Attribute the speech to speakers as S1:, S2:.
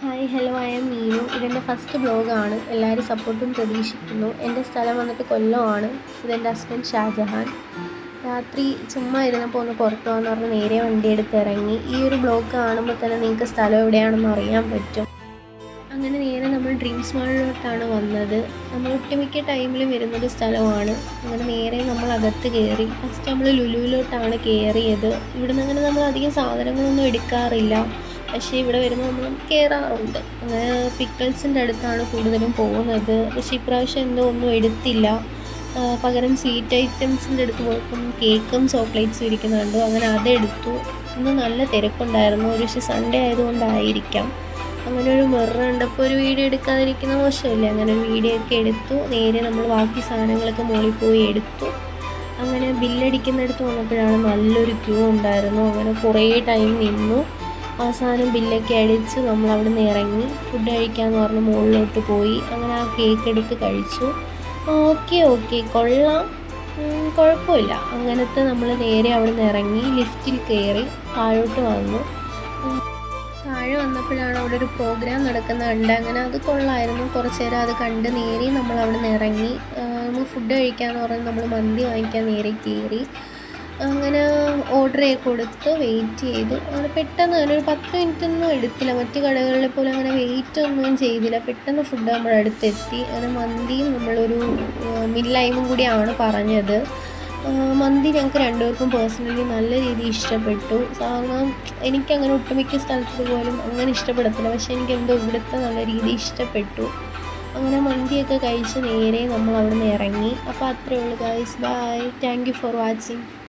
S1: Hi hello I am Meenu. ഇതെൻ്റെ first ബ്ലോഗാണ്. എല്ലാവരും സപ്പോർട്ടും പ്രതീക്ഷിക്കുന്നു. എൻ്റെ സ്ഥലം വന്നിട്ട് കൊല്ലമാണ്. ഇതെൻ്റെ ഹസ്ബൻഡ് ഷാജഹാൻ. രാത്രി ചുമ്മാ ഇരുന്നപ്പോൾ ഒന്ന് പുറത്ത് പോകാമെന്ന് പറഞ്ഞ് നേരെ വണ്ടി എടുത്ത് ഇറങ്ങി. ഈ ഒരു ബ്ലോഗ് കാണുമ്പോൾ തന്നെ നിങ്ങൾക്ക് സ്ഥലം എവിടെയാണെന്ന് അറിയാൻ പറ്റും. അങ്ങനെ നേരെ നമ്മൾ ഡ്രീംസ് മാളിലോട്ടാണ് വന്നത്. നമ്മൾ ഒട്ടുമിക്ക ടൈമിലും വരുന്നൊരു സ്ഥലമാണ്. അങ്ങനെ നേരെ നമ്മൾ അകത്ത് കയറി. ഫസ്റ്റ് നമ്മൾ ലുലുവിലോട്ടാണ് കയറിയത്. ഇവിടുന്ന് അങ്ങനെ നമ്മൾ അധികം സാധനങ്ങളൊന്നും എടുക്കാറില്ല, പക്ഷേ ഇവിടെ വരുമ്പോൾ നമ്മൾ കയറാറുണ്ട്. അങ്ങനെ പിക്കിൾസിൻ്റെ അടുത്താണ് കൂടുതലും പോകുന്നത്. പക്ഷേ ഇപ്രാവശ്യം എന്തോ ഒന്നും എടുത്തില്ല. പകരം സ്വീറ്റ് ഐറ്റംസിൻ്റെ അടുത്ത് പോയപ്പം കേക്കും ചോക്ലേറ്റ്സും ഇരിക്കുന്നുണ്ട്. അങ്ങനെ അതെടുത്തു. ഇന്ന് നല്ല തിരക്കുണ്ടായിരുന്നു. ഒരു പക്ഷേ സൺഡേ ആയതുകൊണ്ടായിരിക്കാം. അങ്ങനെ ഒരു മിറർ കണ്ടപ്പോൾ ഒരു വീഡിയോ എടുക്കാതിരിക്കുന്ന മോശമല്ലേ. അങ്ങനെ ഒരു വീഡിയോ ഒക്കെ എടുത്തു. നേരെ നമ്മൾ ബാക്കി സാധനങ്ങളൊക്കെ മുകളിൽ പോയി എടുത്തു. അങ്ങനെ ബില്ലടിക്കുന്നിടത്ത് വന്നപ്പോഴാണ് നല്ലൊരു ക്യൂ ഉണ്ടായിരുന്നു. അങ്ങനെ കുറേ ടൈം നിന്നു. അവസാനം ബില്ലൊക്കെ അടിച്ച് നമ്മൾ അവിടെ നിന്ന് ഇറങ്ങി. ഫുഡ് കഴിക്കാമെന്ന് പറഞ്ഞ് മുകളിലോട്ട് പോയി. അങ്ങനെ ആ കേക്ക് എടുത്ത് കഴിച്ചു. ഓക്കെ കൊള്ളാം, കുഴപ്പമില്ല. അങ്ങനത്തെ നമ്മൾ നേരെ അവിടെ നിന്ന് ഇറങ്ങി ലിഫ്റ്റിൽ കയറി താഴോട്ട് വന്നു. താഴെ വന്നപ്പോഴാണ് അവിടെ ഒരു പ്രോഗ്രാം നടക്കുന്നത് കണ്ട്. അങ്ങനെ അത് കൊള്ളായിരുന്നു. കുറച്ച് നേരം അത് കണ്ട് നേരെ നമ്മൾ അവിടെ നിന്ന് ഇറങ്ങി. നമ്മൾ ഫുഡ് കഴിക്കാമെന്ന് പറഞ്ഞ് നമ്മൾ മന്തി വാങ്ങിക്കാൻ നേരെ കയറി. അങ്ങനെ ഓർഡർ ചെയ്ത് കൊടുത്ത് വെയിറ്റ് ചെയ്തു. അങ്ങനെ പെട്ടെന്ന് തന്നെ ഒരു 10 മിനിറ്റൊന്നും എടുത്തില്ല. മറ്റു കടകളിലെ പോലെ അങ്ങനെ വെയിറ്റ് ഒന്നും ചെയ്തില്ല. പെട്ടെന്ന് ഫുഡ് നമ്മുടെ അടുത്തെത്തി. അങ്ങനെ മന്തിയും നമ്മളൊരു മിഡ് ലൈമും കൂടിയാണ് പറഞ്ഞത്. മന്തി ഞങ്ങൾക്ക് രണ്ടുപേർക്കും പേഴ്സണലി നല്ല രീതിയിൽ ഇഷ്ടപ്പെട്ടു. കാരണം എനിക്കങ്ങനെ ഒട്ടുമിക്ക സ്ഥലത്ത് പോലും അങ്ങനെ ഇഷ്ടപ്പെടത്തില്ല, പക്ഷേ എനിക്കെന്തോ ഇവിടുത്തെ നല്ല രീതിയിൽ ഇഷ്ടപ്പെട്ടു. അങ്ങനെ മന്തിയൊക്കെ കഴിച്ച് നേരെ നമ്മൾ അവിടെ നിന്ന് ഇറങ്ങി. അപ്പോൾ അത്രയേ ഉള്ളൂ guys. Bye. Thank you for watching.